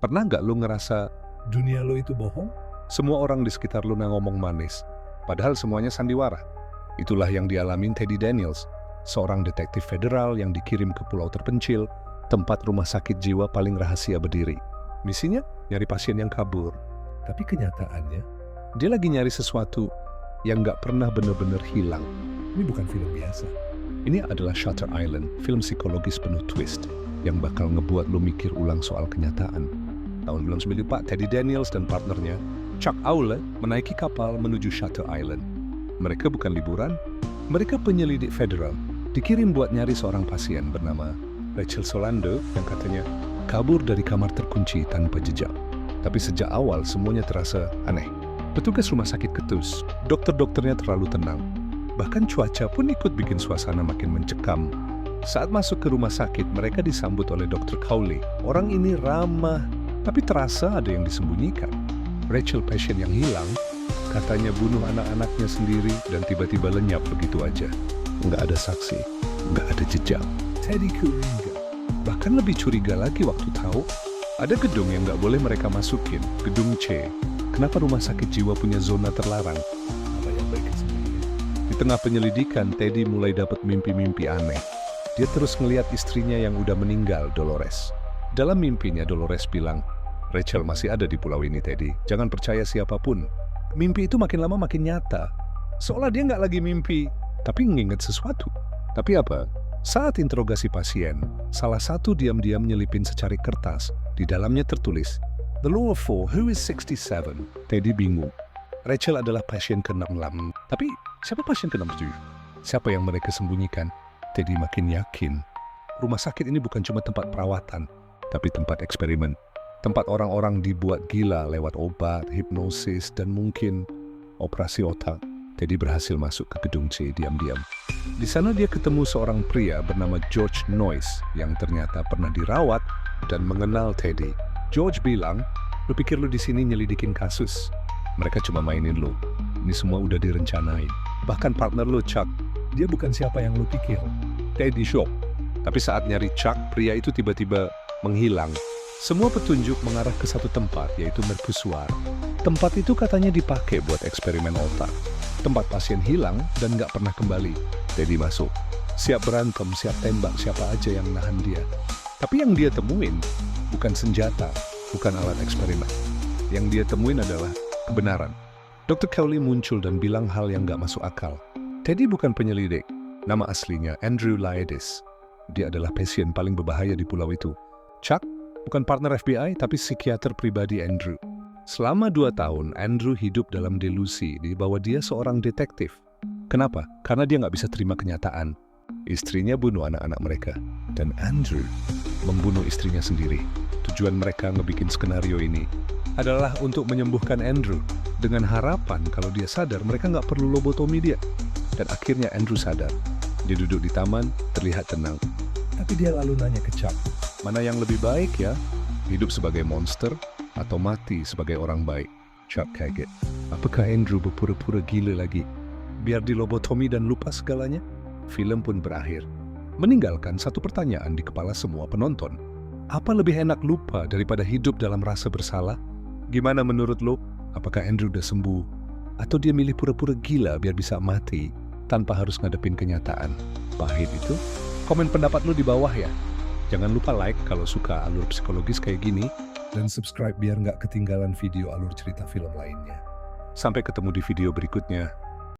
Pernah nggak lu ngerasa Dunia lo itu bohong? semua orang di sekitar lu ngomong manis, padahal semuanya sandiwara? Itulah yang dialamin Teddy Daniels, seorang detektif federal yang dikirim ke pulau terpencil, tempat rumah sakit jiwa paling rahasia berdiri. Misinya nyari pasien yang kabur. Tapi kenyataannya, Dia lagi nyari sesuatu yang nggak pernah bener-bener hilang. ini bukan film biasa. Ini adalah Shutter Island, film psikologis penuh twist yang bakal ngebuat lu mikir ulang soal kenyataan. Tahun 1994, Teddy Daniels dan partnernya, Chuck Aule, menaiki kapal menuju Shutter Island. Mereka bukan liburan, mereka penyelidik federal, dikirim buat nyari seorang pasien bernama Rachel Solando yang katanya kabur dari kamar terkunci tanpa jejak. Tapi sejak awal semuanya terasa aneh. Petugas rumah sakit ketus, dokter-dokternya terlalu tenang. Bahkan cuaca pun ikut bikin suasana makin mencekam. Saat masuk ke rumah sakit, mereka disambut oleh Dr. Cowley. Orang ini ramah, tapi terasa ada yang disembunyikan. Rachel, pasien yang hilang, katanya bunuh anak-anaknya sendiri dan tiba-tiba lenyap begitu aja. Nggak ada saksi, nggak ada jejak. Teddy curiga. Bahkan lebih curiga lagi waktu tahu ada gedung yang nggak boleh mereka masukin, gedung C. Kenapa rumah sakit jiwa punya zona terlarang? Apa yang mereka sembunyikan? Di tengah penyelidikan, Teddy mulai dapat mimpi-mimpi aneh. Dia terus ngelihat istrinya yang udah meninggal, Dolores. Dalam mimpinya, Dolores bilang, Rachel masih ada di pulau ini, Teddy. Jangan percaya siapapun. Mimpi itu makin lama makin nyata. Seolah dia nggak lagi mimpi, tapi nginget sesuatu. Tapi apa? Saat interogasi pasien, salah satu diam-diam nyelipin secari kertas. Di dalamnya tertulis, The Law of Four, who is 67? Teddy bingung. Rachel adalah pasien ke-66. Tapi siapa pasien ke-67? Siapa yang mereka sembunyikan? Teddy makin yakin. Rumah sakit ini bukan cuma tempat perawatan, tapi tempat eksperimen. Tempat orang-orang dibuat gila lewat obat, hipnosis, dan mungkin operasi otak. Teddy berhasil masuk ke gedung C diam-diam. Di sana dia ketemu seorang pria bernama George Noyce yang ternyata pernah dirawat dan mengenal Teddy. George bilang, lu pikir lu di sini nyelidikin kasus? Mereka cuma mainin lu. Ini semua udah direncanain. Bahkan partner lu, Chuck, Dia bukan siapa yang lo pikir. Teddy shock. Tapi saat nyari Chuck, pria itu tiba-tiba menghilang. Semua petunjuk mengarah ke satu tempat, yaitu mercusuar. Tempat itu katanya dipakai buat eksperimen otak. Tempat pasien hilang dan nggak pernah kembali. Teddy masuk. Siap berantem, siap tembak siapa aja yang nahan dia. Tapi yang dia temuin bukan senjata, bukan alat eksperimen. Yang dia temuin adalah kebenaran. Dr. Cowley muncul dan bilang hal yang nggak masuk akal. Teddy bukan penyelidik. Nama aslinya Andrew Laedis. Dia adalah pasien paling berbahaya di pulau itu. Chuck bukan partner FBI, tapi psikiater pribadi Andrew. Selama 2 tahun, Andrew hidup dalam delusi bahwa dia seorang detektif. Kenapa? Karena dia nggak bisa terima kenyataan. Istrinya bunuh anak-anak mereka. Dan Andrew membunuh istrinya sendiri. Tujuan mereka ngebikin skenario ini adalah untuk menyembuhkan Andrew. Dengan harapan kalau dia sadar, mereka nggak perlu lobotomi dia. Dan akhirnya Andrew sadar. Dia duduk di taman, terlihat tenang. Tapi dia lalu nanya ke Chuck. Mana yang lebih baik ya? Hidup sebagai monster atau mati sebagai orang baik? Chuck kaget. Apakah Andrew berpura-pura gila lagi? Biar dilobotomi dan lupa segalanya? Film pun berakhir. Meninggalkan satu pertanyaan di kepala semua penonton. Apa lebih enak lupa daripada hidup dalam rasa bersalah? Gimana menurut lo? Apakah Andrew udah sembuh? Atau dia milih pura-pura gila biar bisa mati tanpa harus ngadepin kenyataan? Pahit itu? Komen pendapat lo di bawah ya. Jangan lupa like kalau suka alur psikologis kayak gini. Dan subscribe biar nggak ketinggalan video alur cerita film lainnya. Sampai ketemu di video berikutnya.